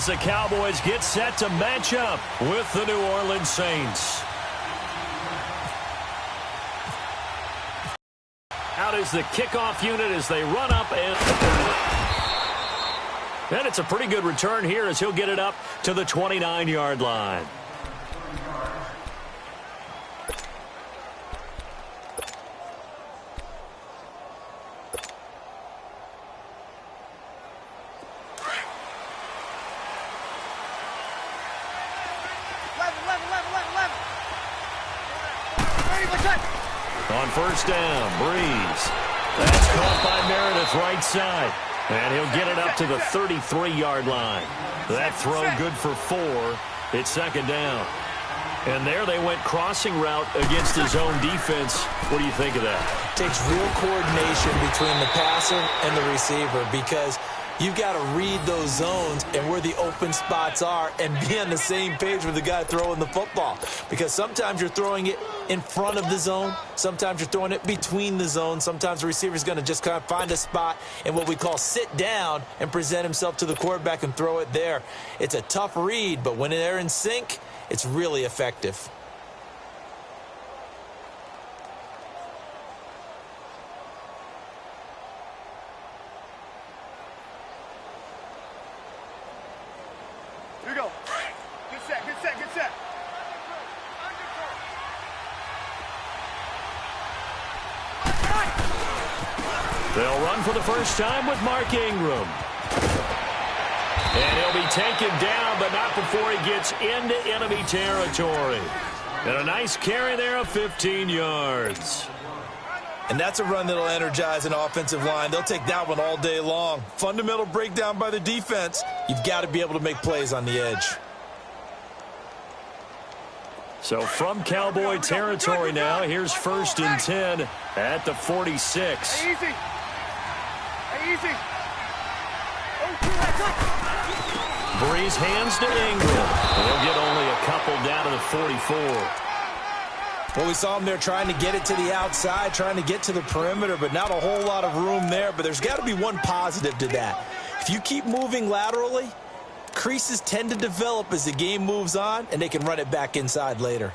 as the Cowboys get set to match up with the New Orleans Saints. Out is the kickoff unit as they run up, and it's a pretty good return here as he'll get it up to the 29-yard line. On first down, Breeze. That's caught by Meredith right side. And he'll get it up to the 33-yard line. That throw good for 4. It's second down. And there they went crossing route against his own defense. What do you think of that? Takes real coordination between the passer and the receiver because you've got to read those zones and where the open spots are and be on the same page with the guy throwing the football. Because sometimes you're throwing it in front of the zone. Sometimes you're throwing it between the zones. Sometimes the receiver's going to just kind of find a spot and what we call sit down and present himself to the quarterback and throw it there. It's a tough read, but when they're in sync, it's really effective. Here we go. Good set, good set, good set. They'll run for the first time with Mark Ingram. And he'll be taken down, but not before he gets into enemy territory. And a nice carry there of 15 yards. And that's a run that'll energize an offensive line. They'll take that one all day long. Fundamental breakdown by the defense. You've got to be able to make plays on the edge. So from Cowboy territory now, here's 1st and 10 at the 46. Hey, easy. Hey, easy. Breeze hands to Ingram. He'll get only a couple down to the 44. Well, we saw him there trying to get it to the outside, trying to get to the perimeter, but not a whole lot of room there. But there's got to be one positive to that. If you keep moving laterally, creases tend to develop as the game moves on, and they can run it back inside later.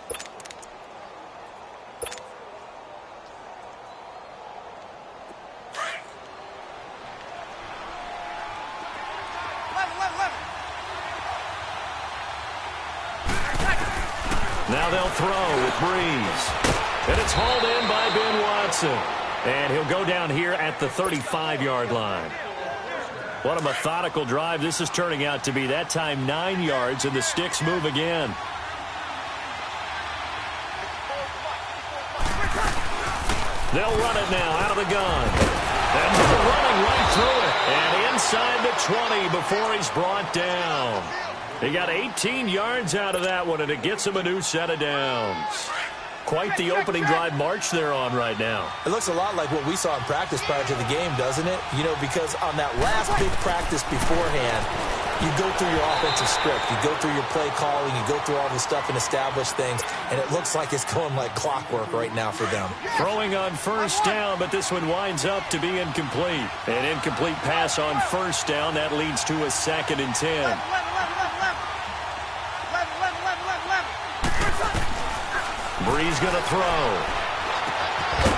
Now they'll throw with Breeze. And it's hauled in by Ben Watson. And he'll go down here at the 35-yard line. What a methodical drive this is turning out to be. That time 9 yards, and the sticks move again. They'll run it now out of the gun. And they're running right through it. And inside the 20 before he's brought down. He got 18 yards out of that one, and it gets him a new set of downs. Quite the opening drive march they're on right now. It looks a lot like what we saw in practice prior to the game, doesn't it? You know, because on that last big practice beforehand, you go through your offensive script. You go through your play calling. You go through all the stuff and establish things, and it looks like it's going like clockwork right now for them. Throwing on first down, but this one winds up to be incomplete. An incomplete pass on first down. That leads to a 2nd and 10. Breeze going to throw.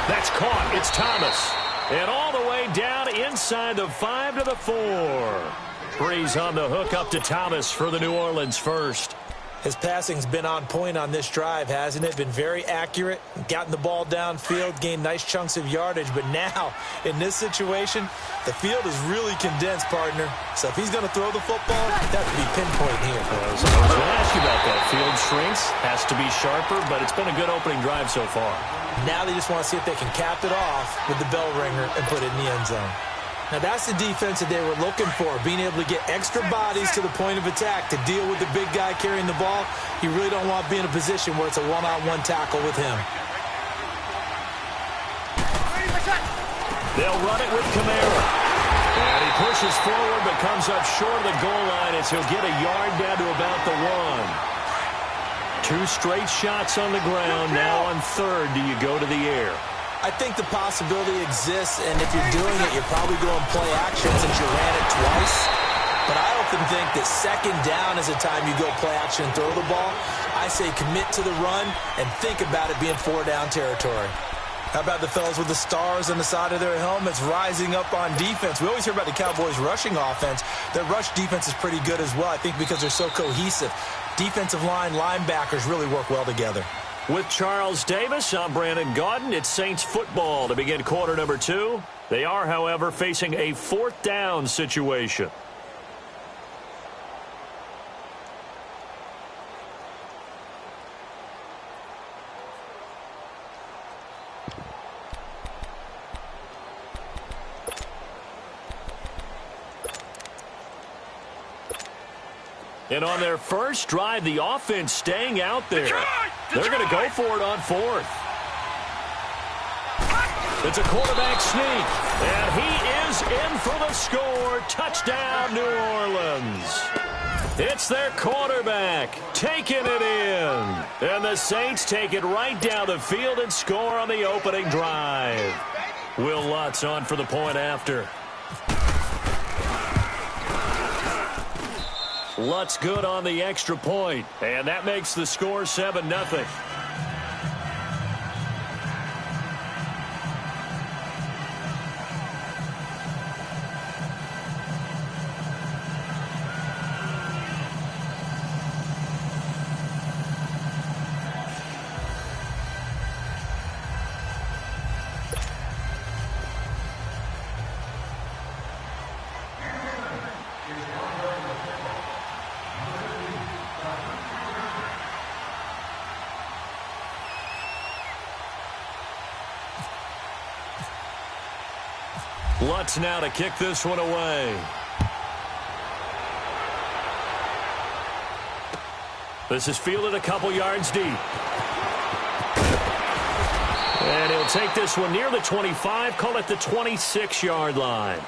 That's caught. It's Thomas. And all the way down inside the 5 to the 4. Breeze on the hook up to Thomas for the New Orleans first. His passing's been on point on this drive, hasn't it? Been very accurate, gotten the ball downfield, gained nice chunks of yardage. But now, in this situation, the field is really condensed, partner. So if he's going to throw the football, that would be pinpoint here. I was going to ask you about that. Field shrinks, has to be sharper, but it's been a good opening drive so far. Now they just want to see if they can cap it off with the bell ringer and put it in the end zone. Now, that's the defense that they were looking for, being able to get extra bodies to the point of attack to deal with the big guy carrying the ball. You really don't want to be in a position where it's a one-on-one tackle with him. They'll run it with Kamara. And he pushes forward but comes up short of the goal line as he'll get a yard down to about the 1. 2 straight shots on the ground. Now on 3rd, do you go to the air? I think the possibility exists, and if you're doing it, you're probably going play action since you ran it twice. But I often think that second down is a time you go play action and throw the ball. I say commit to the run and think about it being 4-down territory. How about the fellas with the stars on the side of their helmets rising up on defense? We always hear about the Cowboys' rushing offense. Their rush defense is pretty good as well, I think, because they're so cohesive. Defensive line, linebackers really work well together. With Charles Davis, I'm Brandon Gaudin. It's Saints football to begin quarter number 2. They are, however, facing a 4th down situation. And on their first drive, the offense staying out there. They're going to go for it on 4th. It's a quarterback sneak, and he is in for the score. Touchdown, New Orleans. It's their quarterback taking it in. And the Saints take it right down the field and score on the opening drive. Will Lutz on for the point after. Lutz good on the extra point, and that makes the score 7-0. Lutz now to kick this one away. This is fielded a couple yards deep. And he'll take this one near the 25, call it the 26-yard line.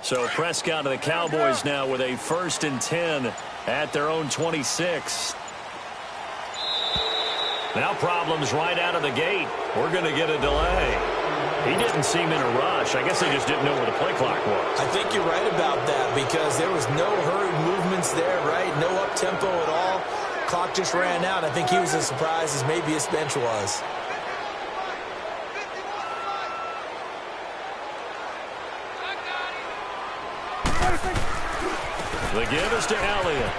So Prescott and the Cowboys now with a 1st and 10 at their own 26. Now problems right out of the gate. We're going to get a delay. He didn't seem in a rush. I guess they just didn't know where the play clock was. I think you're right about that because there was no hurried movements there, right? No up-tempo at all. Clock just ran out. I think he was as surprised as maybe his bench was. The give is to Elliott.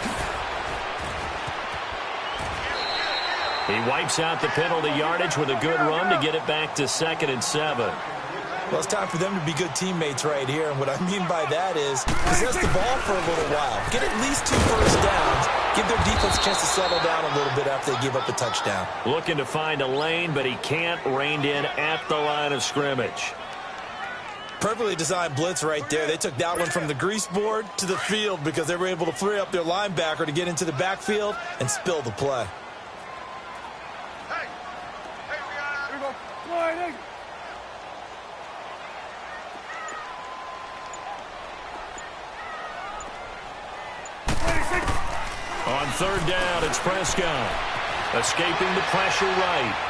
He wipes out the penalty yardage with a good run to get it back to 2nd and 7. Well, it's time for them to be good teammates right here. And what I mean by that is possess the ball for a little while. Get at least 2 first downs. Give their defense a chance to settle down a little bit after they give up a touchdown. Looking to find a lane, but he can't. Reined in at the line of scrimmage. Perfectly designed blitz right there. They took that one from the grease board to the field because they were able to free up their linebacker to get into the backfield and spill the play. Hey, here we go. Sliding. On 3rd down, it's Prescott. Escaping the pressure right.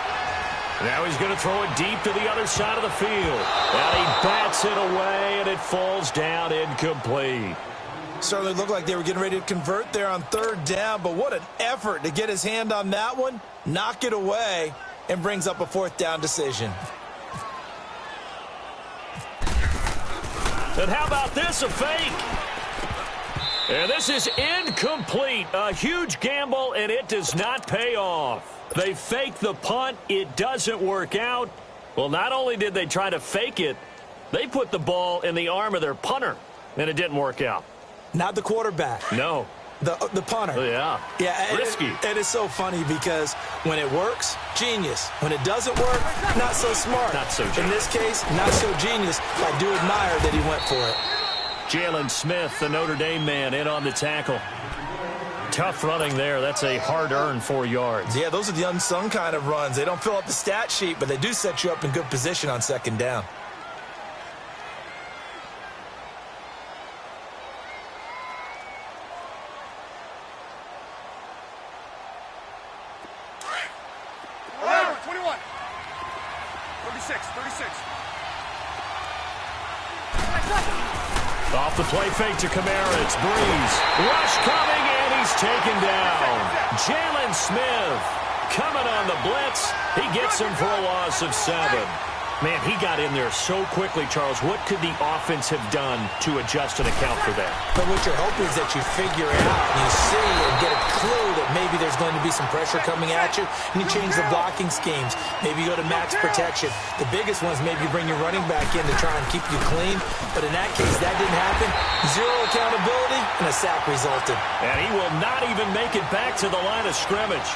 Now he's going to throw it deep to the other side of the field. And he bats it away, and it falls down incomplete. Certainly looked like they were getting ready to convert there on 3rd down, but what an effort to get his hand on that one, knock it away, and brings up a 4th down decision. And how about this, a fake? And this is incomplete. A huge gamble, and it does not pay off. They fake the punt. It doesn't work out. Well, not only did they try to fake it, they put the ball in the arm of their punter, and it didn't work out. Not the quarterback. No. The punter. Oh, yeah. Yeah, Risky. It is so funny because when it works, genius. When it doesn't work, not so smart. Not so genius. In this case, not so genius. I do admire that he went for it. Jalen Smith, the Notre Dame man, in on the tackle. Tough running there. That's a hard-earned 4 yards. Yeah, those are the unsung kind of runs. They don't fill up the stat sheet, but they do set you up in good position on second down. Off the play fake to Kamara. It's Breeze. Rush coming, and he's taken down. Jalen Smith coming on the blitz. He gets him for a loss of 7. Man, he got in there so quickly, Charles. What could the offense have done to adjust and account for that? But what you're hoping is that you figure it out and you see and get a clue that maybe there's going to be some pressure coming at you, and you change the blocking schemes. Maybe you go to max protection. The biggest one is maybe you bring your running back in to try and keep you clean. But in that case, that didn't happen. Zero accountability, and a sack resulted. And he will not even make it back to the line of scrimmage.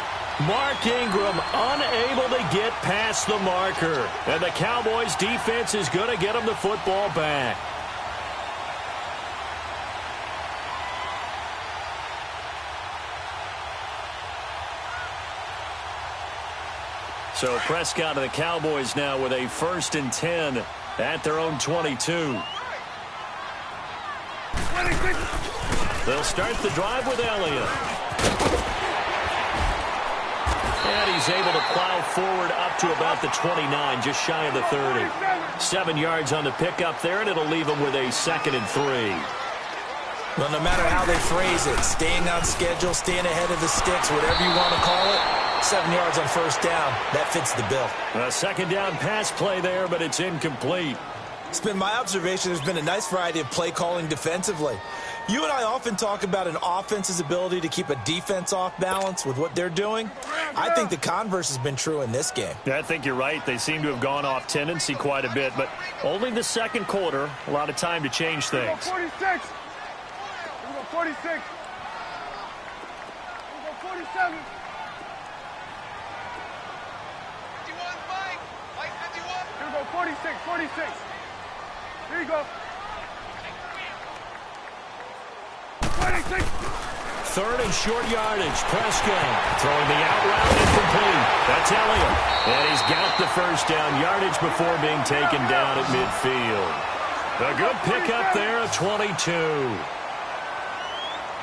Mark Ingram unable to get past the marker. And the Cowboys defense is going to get him the football back. So Prescott and the Cowboys now with a 1st and 10 at their own 22. They'll start the drive with Elliott. And he's able to plow forward up to about the 29, just shy of the 30. 7 yards on the pickup there, and it'll leave him with a 2nd and 3. Well, no matter how they phrase it, staying on schedule, staying ahead of the sticks, whatever you want to call it, 7 yards on 1st down, that fits the bill. A 2nd down pass play there, but it's incomplete. It's been my observation there's been a nice variety of play calling defensively. You and I often talk about an offense's ability to keep a defense off balance with what they're doing. I think the converse has been true in this game. Yeah, I think you're right. They seem to have gone off tendency quite a bit, but only the 2nd quarter, a lot of time to change things. 46. Here we go, 46. Here we go, 47. 51, Mike. Mike 51. Here we go, 46, 46. Here you go. 26. 3rd and short yardage. Prescott throwing the out route incomplete. That's Elliott. And he's got the 1st down yardage before being taken down at midfield. A good pickup there at 22.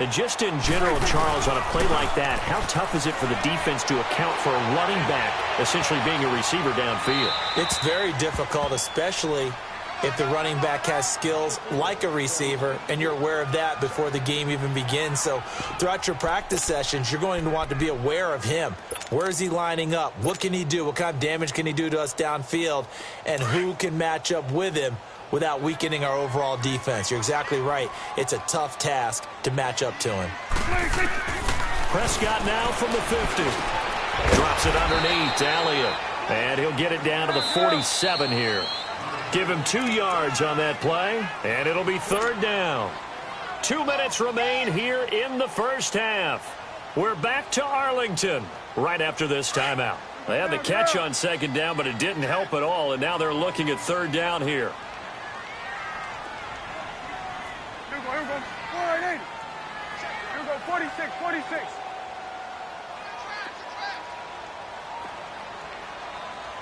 And just in general, Charles, on a play like that, how tough is it for the defense to account for a running back essentially being a receiver downfield? It's very difficult, especially if the running back has skills like a receiver, and you're aware of that before the game even begins. So throughout your practice sessions, you're going to want to be aware of him. Where is he lining up? What can he do? What kind of damage can he do to us downfield? And who can match up with him without weakening our overall defense? You're exactly right. It's a tough task to match up to him. Prescott now from the 50. Drops it underneath to Elliott. And he'll get it down to the 47 here. Give him 2 yards on that play, and it'll be 3rd down. 2 minutes remain here in the 1st half. We're back to Arlington right after this timeout. They had the catch on 2nd down, but it didn't help at all, and now they're looking at 3rd down here. Here we go, here we go. 488. Here we go, 46, 46.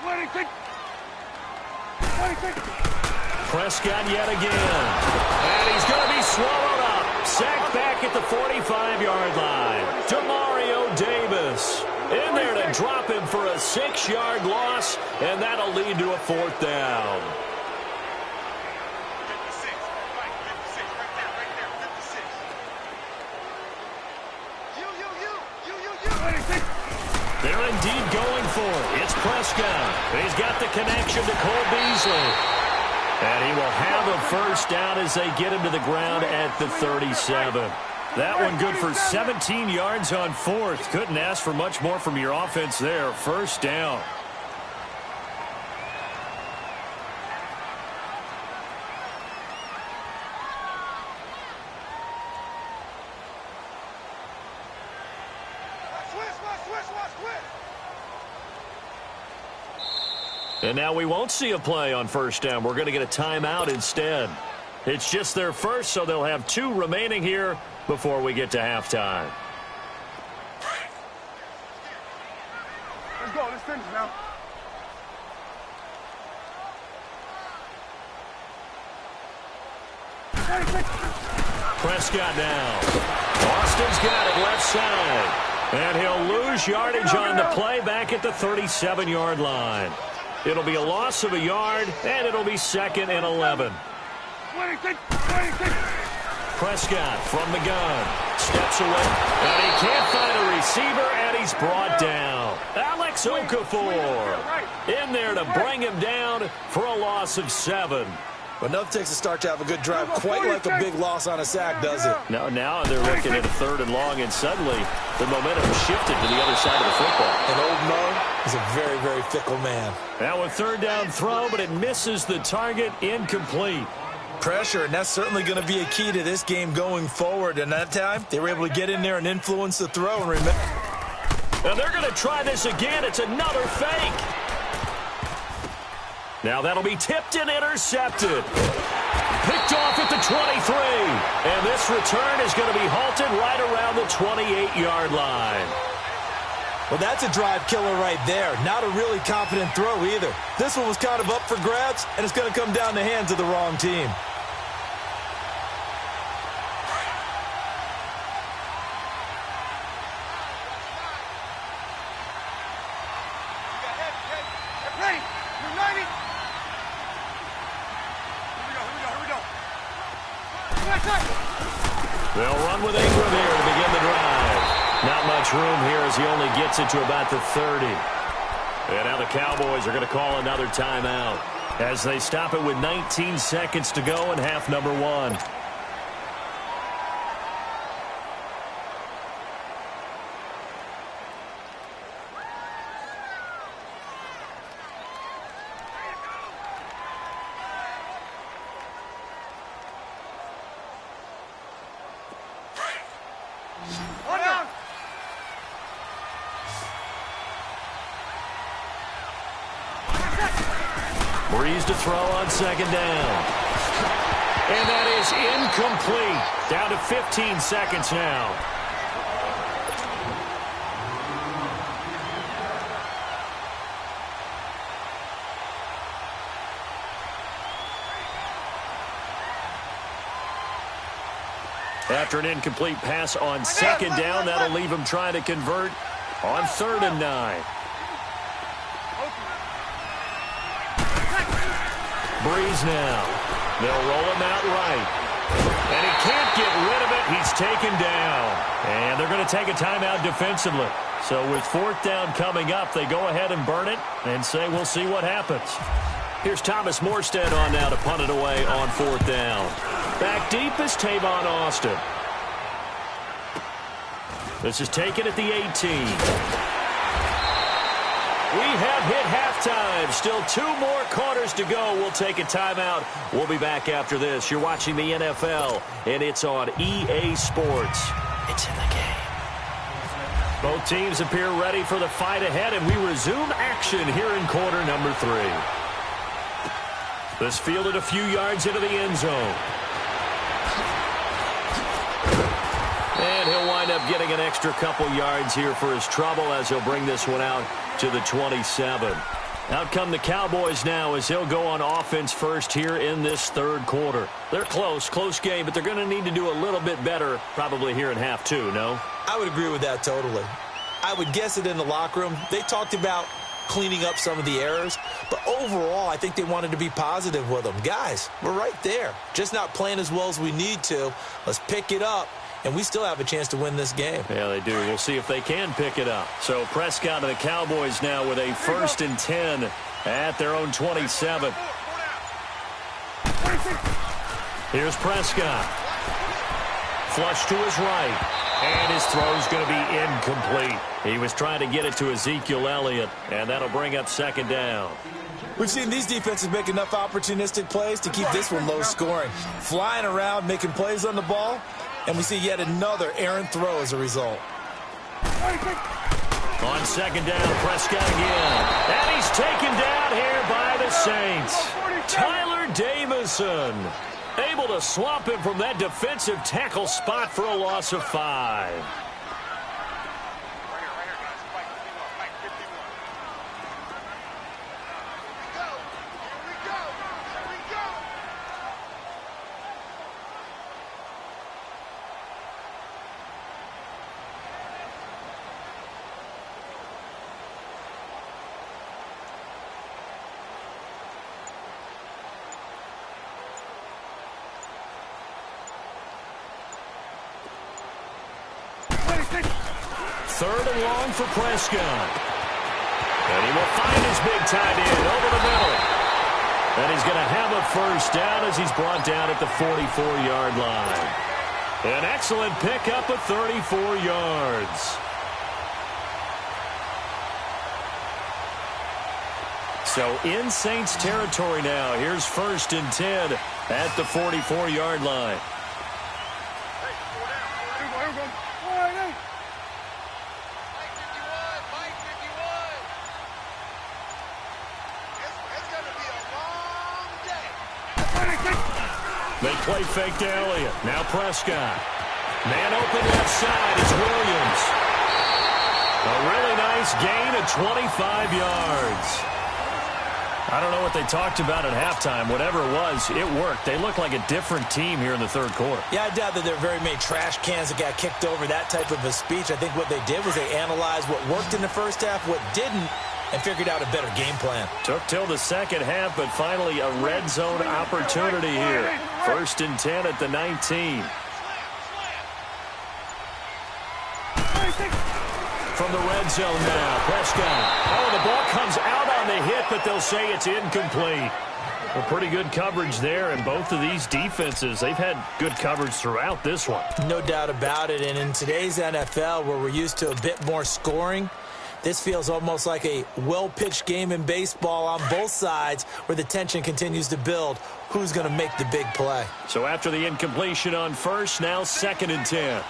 26. Prescott yet again. And he's going to be swallowed up. Sacked back at the 45-yard line. Demario Davis in there to drop him for a 6-yard loss, and that'll lead to a 4th down. 56. Right, 56. Right there, 56. You. They're indeed going for it. It's Prescott. He's got the connection to Cole Beasley. And he will have a 1st down as they get him to the ground at the 37. That one good for 17 yards on 4th. Couldn't ask for much more from your offense there. 1st down. And now we won't see a play on first down. We're going to get a timeout instead. It's just their first, so they'll have 2 remaining here before we get to halftime. Let's go. Let's finish now. Prescott now. Austin's got it left side. And he'll lose yardage on the play back at the 37-yard line. It'll be a loss of a yard, and it'll be 2nd and 11. Prescott from the gun. Steps away. And he can't find a receiver, and he's brought down. Alex Okafor in there to bring him down for a loss of 7. But enough takes a start to have a good drive. Quite like a big loss on a sack, does it? Now they're looking at a 3rd and long, and suddenly the momentum shifted to the other side of the football. And old Mo is a very, very fickle man. Now a 3rd down throw, but it misses the target, incomplete. Pressure, and that's certainly going to be a key to this game going forward. And that time, they were able to get in there and influence the throw. And remember, now they're going to try this again. It's another fake. Now that'll be tipped and intercepted. Picked off at the 23. And this return is going to be halted right around the 28-yard line. Well, that's a drive killer right there. Not a really confident throw either. This one was kind of up for grabs, and it's going to come down the hands of the wrong team. They'll run with Ingram here to begin the drive. Not much room here as he only gets it to about the 30. And now the Cowboys are going to call another timeout as they stop it with 19 seconds to go in half number 1. Breeze to throw on 2nd down. And that is incomplete. Down to 15 seconds now. After an incomplete pass on 2nd down, that'll leave him trying to convert on 3rd and 9. Breeze now. They'll roll him out right. And he can't get rid of it. He's taken down. And they're going to take a timeout defensively. So with 4th down coming up, they go ahead and burn it and say we'll see what happens. Here's Thomas Morstead on now to punt it away on 4th down. Back deep is Tavon Austin. This is taken at the 18. We have hit halftime. Still 2 more quarters to go. We'll take a timeout. We'll be back after this. You're watching the NFL, and it's on EA Sports. It's in the game. Both teams appear ready for the fight ahead, and we resume action here in quarter number 3. This fielded a few yards into the end zone. And he'll wind up getting an extra couple yards here for his trouble as he'll bring this one out to the 27. Out come the Cowboys now as he'll go on offense first here in this 3rd quarter. They're close game, but they're going to need to do a little bit better probably here in half 2, no? I would agree with that totally. I would guess it in the locker room. They talked about cleaning up some of the errors, but overall I think they wanted to be positive with them. Guys, we're right there. Just not playing as well as we need to. Let's pick it up. And we still have a chance to win this game. Yeah, they do. We'll see if they can pick it up. So Prescott and the Cowboys now with a 1st and 10 at their own 27. Here's Prescott. Flush to his right. And his throw's going to be incomplete. He was trying to get it to Ezekiel Elliott, and that'll bring up 2nd down. We've seen these defenses make enough opportunistic plays to keep this one low scoring. Flying around, making plays on the ball. And we see yet another errant throw as a result. On second down, Prescott again. And he's taken down here by the Saints. Tyler Davison able to swamp him from that defensive tackle spot for a loss of 5. Third and long for Prescott. And he will find his big tight end over the middle. And he's going to have a first down as he's brought down at the 44-yard line. An excellent pickup of 34 yards. So in Saints territory now. Here's 1st and 10 at the 44-yard line. They play fake to Elliott. Now Prescott. Man open left side. It's Williams. A really nice gain of 25 yards. I don't know what they talked about at halftime. Whatever it was, it worked. They look like a different team here in the third quarter. Yeah, I doubt that there are very many trash cans that got kicked over, that type of a speech. I think what they did was they analyzed what worked in the first half, what didn't, and figured out a better game plan. Took till the second half, but finally a red zone opportunity here. 1st and 10 at the 19. From the red zone now, Prescott. Oh, the ball comes out on the hit, but they'll say it's incomplete. Well, pretty good coverage there, and both of these defenses, they've had good coverage throughout this one. No doubt about it, and in today's NFL, where we're used to a bit more scoring, this feels almost like a well-pitched game in baseball on both sides where the tension continues to build. Who's going to make the big play? So after the incompletion on first, now 2nd and 10.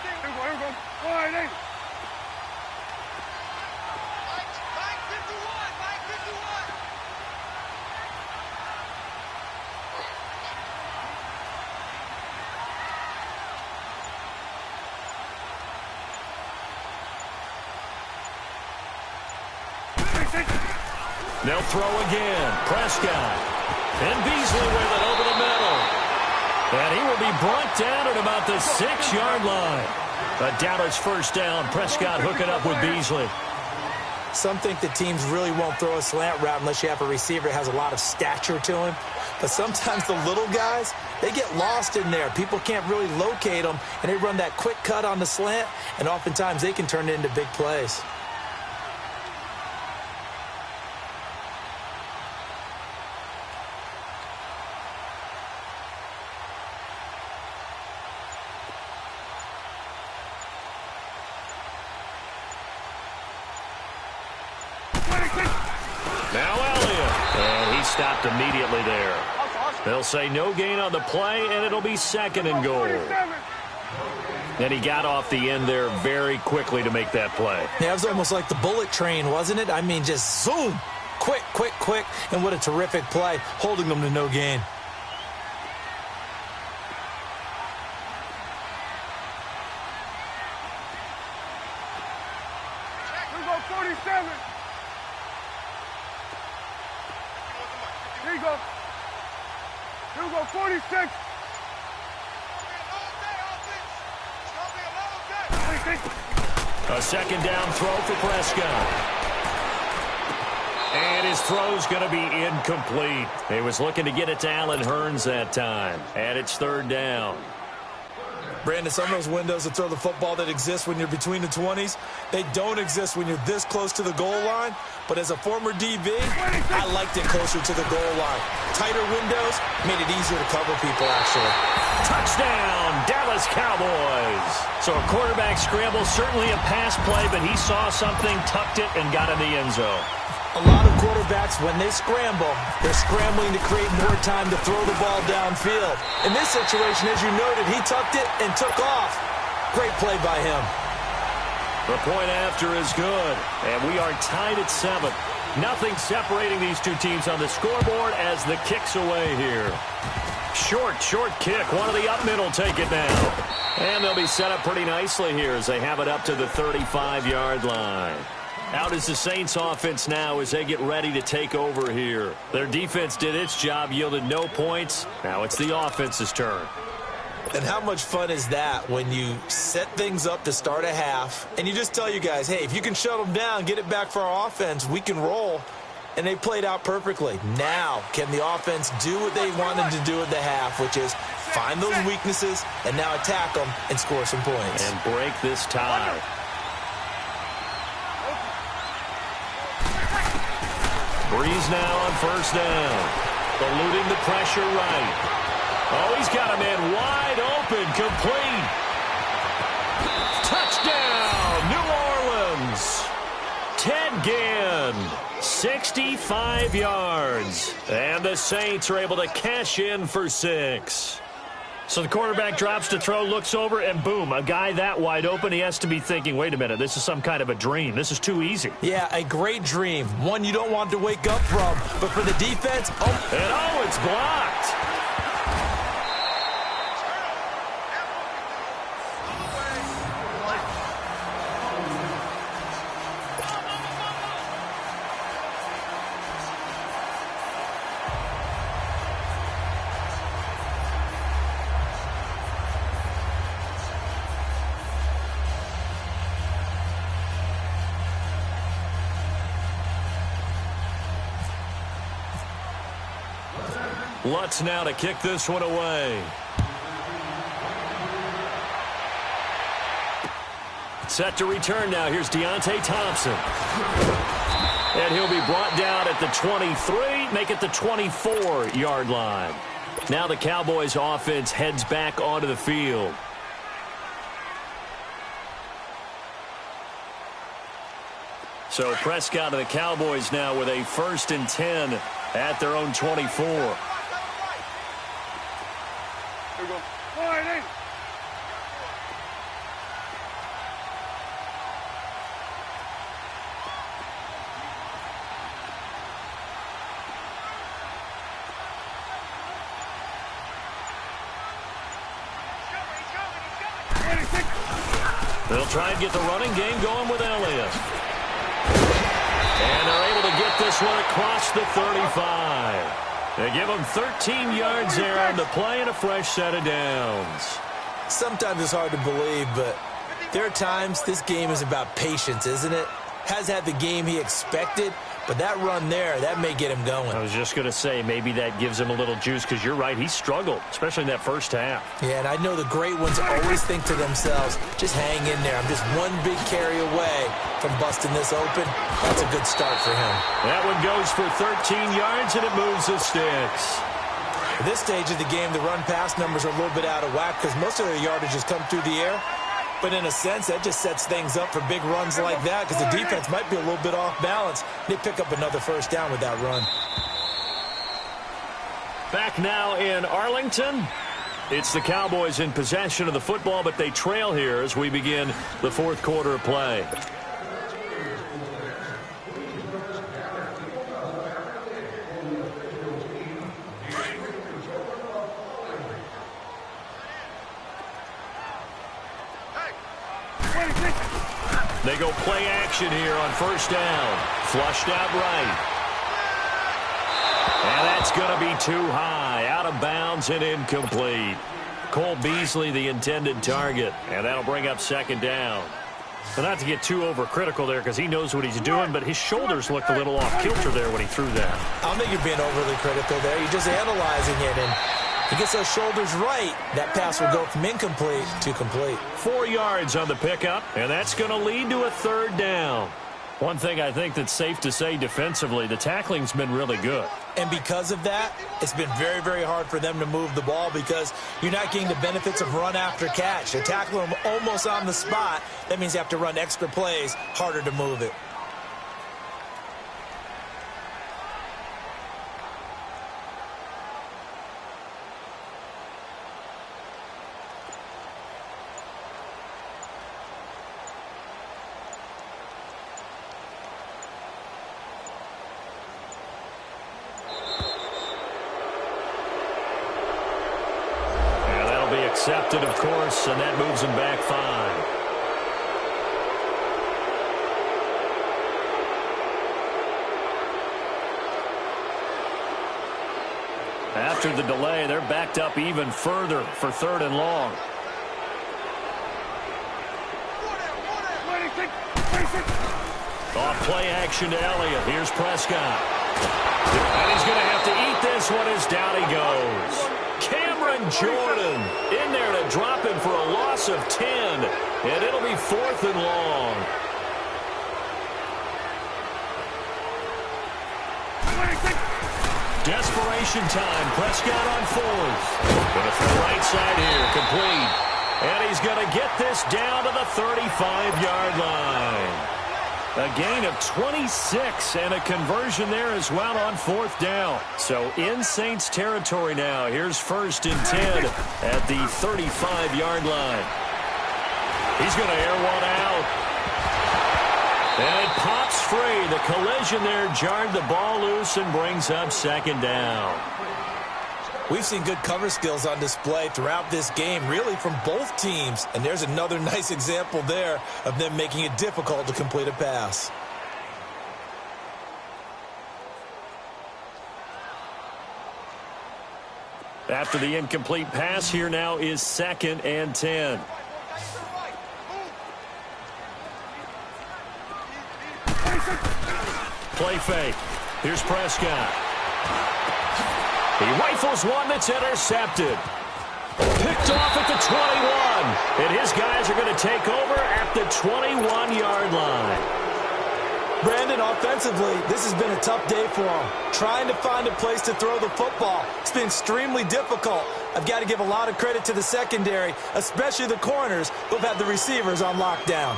They'll throw again. Prescott. And Beasley with it over the middle. And he will be brought down at about the 6-yard line. A Dallas first down. Prescott hooking up with Beasley. Some think that teams really won't throw a slant route unless you have a receiver that has a lot of stature to him. But sometimes the little guys, they get lost in there. People can't really locate them, and they run that quick cut on the slant, and oftentimes they can turn it into big plays. Now Elliott. And he stopped immediately there. They'll say no gain on the play, and it'll be 2nd and goal. And he got off the end there very quickly to make that play. Yeah, it was almost like the bullet train, wasn't it? I mean, just zoom. Quick, quick, quick. And what a terrific play, holding them to no gain. Here we go, 47. Here you go. Here we go, 46. A 2nd down throw for Prescott. And his throw's going to be incomplete. He was looking to get it to Allen Hurns that time. And it's 3rd down. Brandon, some of those windows to throw the football that exist when you're between the 20s, they don't exist when you're this close to the goal line. But as a former DB, I liked it closer to the goal line. Tighter windows made it easier to cover people, actually. Touchdown, Dallas Cowboys. So a quarterback scramble, certainly a pass play, but he saw something, tucked it, and got in the end zone. A lot of quarterbacks, when they scramble, they're scrambling to create more time to throw the ball downfield. In this situation, as you noted, he tucked it and took off. Great play by him. The point after is good, and we are tied at 7. Nothing separating these two teams on the scoreboard as the kick's away here. Short kick. One of the up mid will take it now. And they'll be set up pretty nicely here as they have it up to the 35-yard line. Out is the Saints offense now as they get ready to take over here. Their defense did its job, yielded no points. Now it's the offense's turn. And how much fun is that when you set things up to start a half and you just tell you guys, hey, if you can shut them down, get it back for our offense, we can roll. And they played out perfectly. Now, can the offense do what they wanted to do at the half, which is find those weaknesses and now attack them and score some points. And break this tie. Breeze now on first down. Eluding the pressure right. Oh, he's got a man wide open, complete. Touchdown, New Orleans. Ted Ginn, 65 yards. And the Saints are able to cash in for 6. So the quarterback drops to throw, looks over, and boom, a guy that wide open, he has to be thinking, wait a minute, this is some kind of a dream. This is too easy. Yeah, a great dream. One you don't want to wake up from. But for the defense, it's blocked. Lutz now to kick this one away. Set to return now. Here's Deontay Thompson. And he'll be brought down at the 23, make it the 24-yard line. Now the Cowboys offense heads back onto the field. So Prescott and the Cowboys now with a 1st and 10 at their own 24. Here we go. Wide in. They'll try and get the running game going with Elliott. And they're able to get this one across the 35. They give them 13 yards there on the play and a fresh set of downs. sometimes it's hard to believe, but there are times this game is about patience, isn't it? Has had the game he expected, but that run there, that may get him going. I was just going to say, maybe that gives him a little juice, because you're right, he struggled, especially in that first half. Yeah, and I know the great ones always think to themselves, just hang in there. I'm just one big carry away from busting this open. That's a good start for him. That one goes for 13 yards, and it moves the sticks. At this stage of the game, the run-pass numbers are a little bit out of whack because most of their yardage has come through the air. But in a sense, that just sets things up for big runs like that because the defense might be a little bit off balance. They pick up another first down with that run. Back now in Arlington. It's the Cowboys in possession of the football, but they trail here as we begin the fourth quarter of play. They go play action here on first down. Flushed out right. And that's going to be too high. Out of bounds and incomplete. Cole Beasley, the intended target. And that'll bring up second down. But not to get too overcritical there because he knows what he's doing, but his shoulders looked a little off kilter there when he threw that. I don't think you're being overly critical there. You're just analyzing it, and he gets those shoulders right. That pass will go from incomplete to complete. 4 yards on the pickup, and that's going to lead to a third down. One thing I think that's safe to say defensively, the tackling's been really good. And because of that, it's been very, very hard for them to move the ball because you're not getting the benefits of run after catch. They tackle them almost on the spot. That means you have to run extra plays, harder to move it. intercepted, of course, and that moves him back 5. After the delay, they're backed up even further for 3rd and long. Off play action to Elliott. Here's Prescott. And he's going to have to eat this one as down he goes. Cameron Jordan in there to drop him for a loss of 10. And it'll be 4th and long. Desperation time. Prescott on 4th. Going to throw right side here. Complete. And he's going to get this down to the 35-yard line. A gain of 26 and a conversion there as well on 4th down. So in Saints territory now. Here's 1st and 10 at the 35-yard line. He's going to air one out. And it pops free. The collision there jarred the ball loose and brings up 2nd down. We've seen good cover skills on display throughout this game, really from both teams. And there's another nice example there of them making it difficult to complete a pass. After the incomplete pass, here now is 2nd and 10. Play fake. Here's Prescott. He rifles one that's intercepted. Picked off at the 21. And his guys are going to take over at the 21-yard line. Brandon, offensively, this has been a tough day for him. Trying to find a place to throw the football. It's been extremely difficult. I've got to give a lot of credit to the secondary, especially the corners who've had the receivers on lockdown.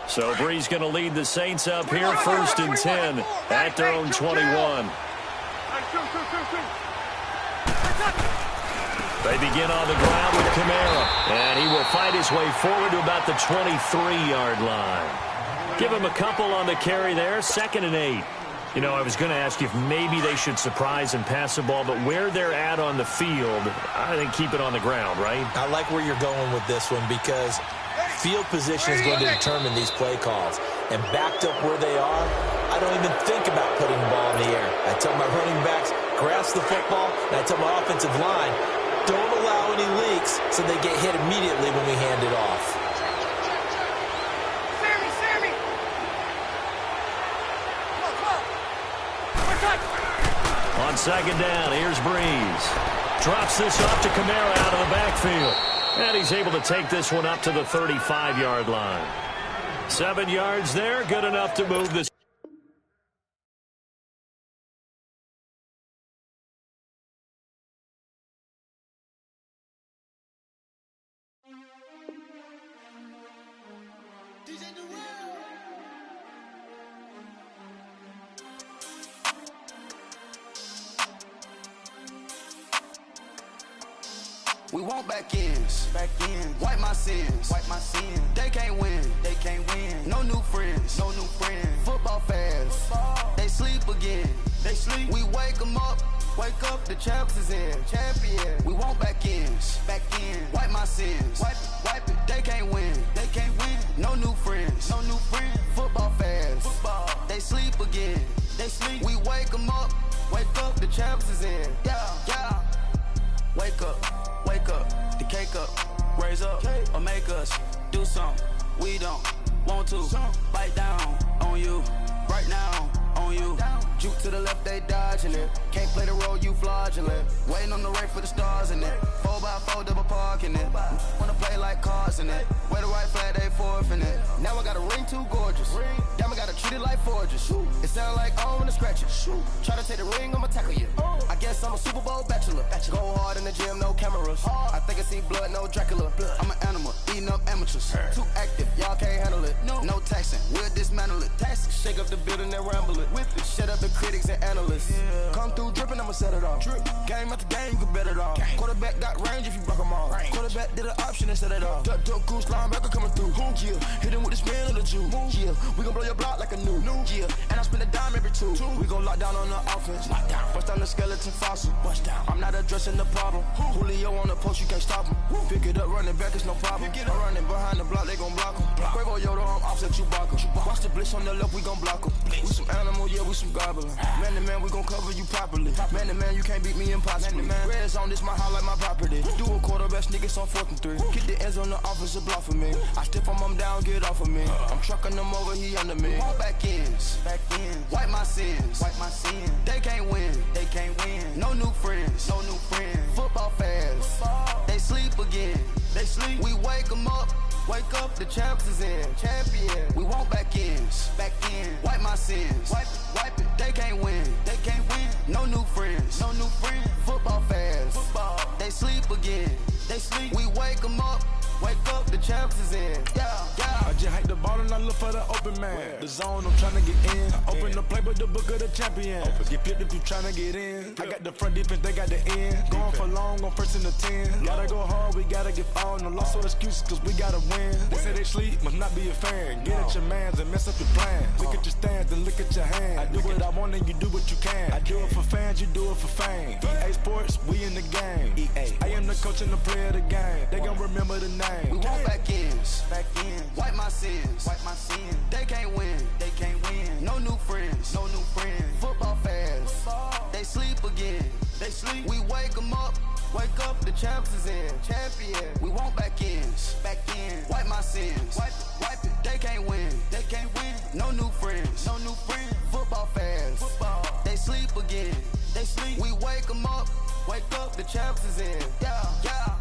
So Brees going to lead the Saints up here, 1st and 10 at their own 21. They begin on the ground with Kamara, and he will fight his way forward to about the 23-yard line. Give him a couple on the carry there, 2nd and 8. You know, I was going to ask if maybe they should surprise and pass the ball, but where they're at on the field, I think keep it on the ground, right? I like where you're going with this one because field position is going to determine these play calls. And backed up where they are, I don't even think about putting the ball in the air. I tell my running backs, grasp the football, and I tell my offensive line, don't allow any leaks so they get hit immediately when we hand it off. On 2nd down, here's Brees. Drops this off to Kamara out of the backfield. And he's able to take this one up to the 35-yard line. 7 yards there, good enough to move this. We want back ends. Wipe my sins. They can't win. No new friends. Football fans. They sleep again. We wake them up. The champs is in. We want back ends. Wipe my sins. Wipe it. They can't win. No new friends. Football fans. They sleep again. We wake them up. The champs is in. Yeah. Wake up, the cake up, raise up, or make us do something we don't want to. Bite down on you, right now on you. Juke to the left, they dodging it. Can't play the role, you fraudulent. Waiting on the right for the stars in it. 4x4 double parking it. Wanna play like cars in it. Wear the right flag, they forfeit it. Now I got a ring too gorgeous. Damn, I gotta treat it like forges. It sound like I wanna scratch it. Try to take the ring, I'ma tackle you. I guess I'm a Super Bowl bachelor. Go hard in the gym, no cameras. I think I see blood, no Dracula. I'm an animal, eating up amateurs. Too active, y'all can't handle it. No taxing, we'll dismantle it. Shake up the building and ramble it. Shut up the critics and analysts. Come through dripping, I'ma set it off. Game after game, you can bet it all. Quarterback got range if you broke them all. quarterback did an option instead of that. Duck, goose, linebacker coming through. Yeah, hit him with the spin of the Jew. Yeah, we gon' blow your block like a new. Yeah, and I spend a dime every two. We gon' lock down on the offense. Bust down the skeleton fossil. I'm not addressing the problem. Julio on the post, you can't stop him. Pick it up, running back, it's no problem. I'm running behind the block, they gon' block him. Quavo Yoda, I'm offset Chewbacca. Watch the blitz on the left, we gon' block him. We some animal, yeah, we some gobbler. Man to man, we gon' cover you properly. Man to man, you can't beat me impossibly. Red zone, this my house like my property. Do a quarterback, niggas on 4th and 3. Kick the ends on the offensive block for me. I step on him down, get off of me. I'm trucking them over, he under me. Back ends, wipe my sins, They can't win, No new friends, Football fast, they sleep again. We wake them up. Wake up, the champs is in. Champion. We want back ends. Wipe my sins. Wipe it. They can't win. No new friends. Football fast. They sleep again. We wake them up. Wake up, the champs is in. Yeah. I just hike the ball and I look for the open man. The zone, I'm tryna get in. Open the playbook, the book of the champion. Get flipped if you tryna get in. I got the front defense, they got the end. Going for long, on 1st and 10. Gotta go hard, we gotta give all. No loss or excuses, cause we gotta win. They say they sleep, must not be a fan. Get at your mans and mess up your plan. Look at your stands and look at your hands. I do what I want and you do what you can. I do it for fans, you do it for fame. EA Sports, we in the game. I am the coach and the player of the game. They gon' remember the name. We want back ends. Wipe my sins. They can't win. No new friends. Football fast. They sleep again. We wake them up. Wake up, the champs is in. Champion. We want back ends. Wipe my sins. Wipe it. They can't win. No new friends. Football fast. They sleep again. We wake them up. Wake up, the champs is in. Yeah.